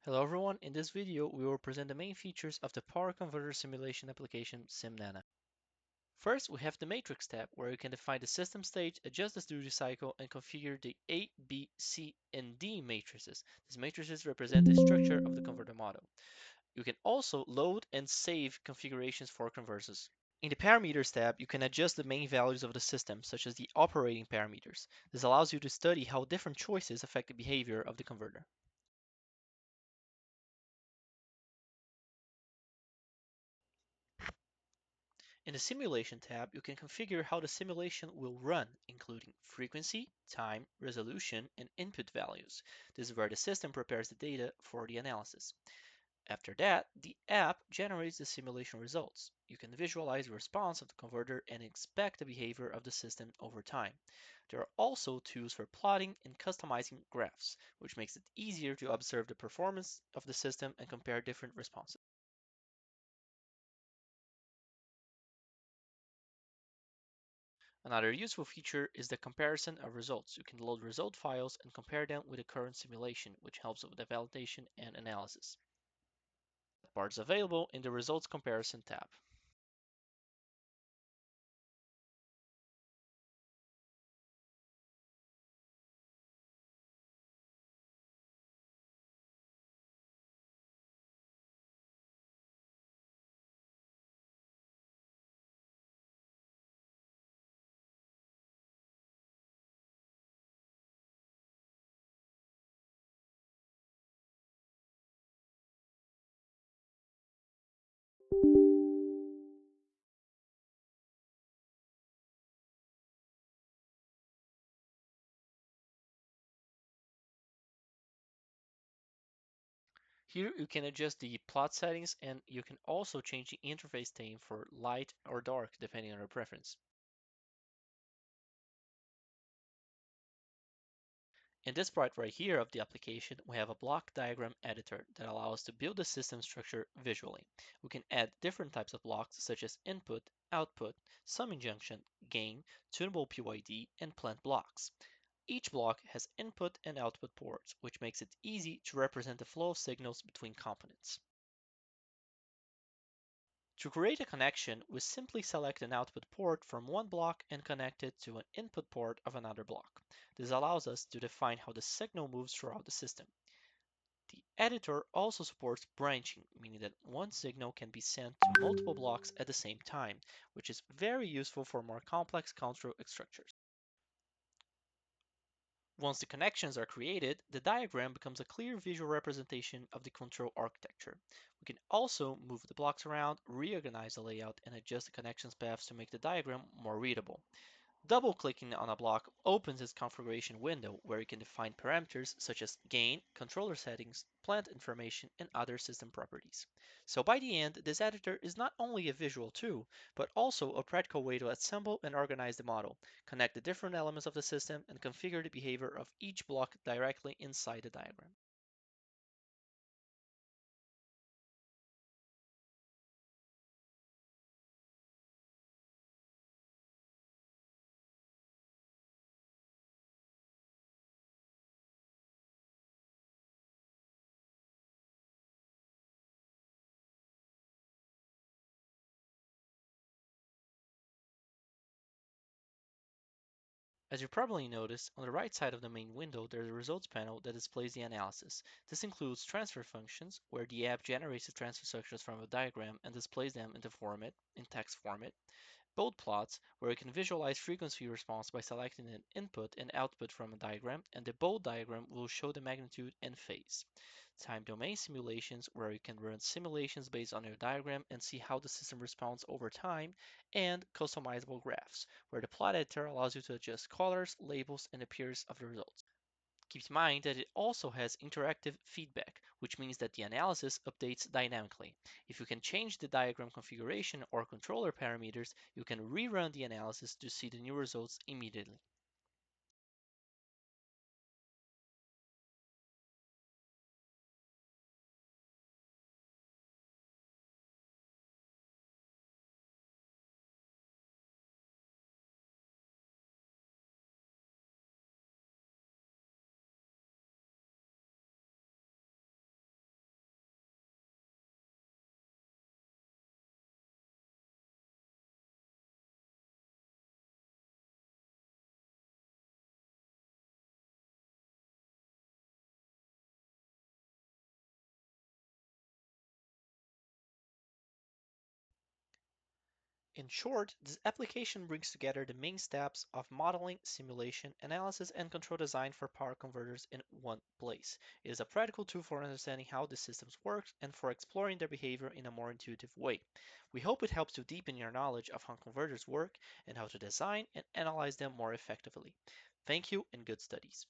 Hello everyone, in this video we will present the main features of the power converter simulation application SimNaNa. First, we have the matrix tab where you can define the system state, adjust the duty cycle, and configure the A, B, C, and D matrices. These matrices represent the structure of the converter model. You can also load and save configurations for converters. In the Parameters tab, you can adjust the main values of the system, such as the operating parameters. This allows you to study how different choices affect the behavior of the converter. In the Simulation tab, you can configure how the simulation will run, including frequency, time, resolution, and input values. This is where the system prepares the data for the analysis. After that, the app generates the simulation results. You can visualize the response of the converter and expect the behavior of the system over time. There are also tools for plotting and customizing graphs, which makes it easier to observe the performance of the system and compare different responses. Another useful feature is the comparison of results. You can load result files and compare them with the current simulation, which helps with the validation and analysis. That part is available in the Results Comparison tab. Here you can adjust the plot settings and you can also change the interface theme for light or dark depending on your preference. In this part right here of the application, we have a block diagram editor that allows us to build the system structure visually. We can add different types of blocks such as input, output, summing junction, gain, tunable PYD, and plant blocks. Each block has input and output ports, which makes it easy to represent the flow of signals between components. To create a connection, we simply select an output port from one block and connect it to an input port of another block. This allows us to define how the signal moves throughout the system. The editor also supports branching, meaning that one signal can be sent to multiple blocks at the same time, which is very useful for more complex control structures. Once the connections are created, the diagram becomes a clear visual representation of the control architecture. We can also move the blocks around, reorganize the layout, and adjust the connections paths to make the diagram more readable. Double-clicking on a block opens its configuration window where you can define parameters such as gain, controller settings, plant information, and other system properties. So by the end, this editor is not only a visual tool, but also a practical way to assemble and organize the model, connect the different elements of the system, and configure the behavior of each block directly inside the diagram. As you probably noticed, on the right side of the main window there is a results panel that displays the analysis. This includes transfer functions, where the app generates the transfer structures from a diagram and displays them in text format. Both plots, where you can visualize frequency response by selecting an input and output from a diagram, and the bold diagram will show the magnitude and phase. Time domain simulations, where you can run simulations based on your diagram and see how the system responds over time, and customizable graphs, where the plot editor allows you to adjust colors, labels, and appearance of the results. Keep in mind that it also has interactive feedback, which means that the analysis updates dynamically. If you can change the diagram configuration or controller parameters, you can rerun the analysis to see the new results immediately. In short, this application brings together the main steps of modeling, simulation, analysis, and control design for power converters in one place. It is a practical tool for understanding how the systems work and for exploring their behavior in a more intuitive way. We hope it helps to deepen your knowledge of how converters work and how to design and analyze them more effectively. Thank you and good studies.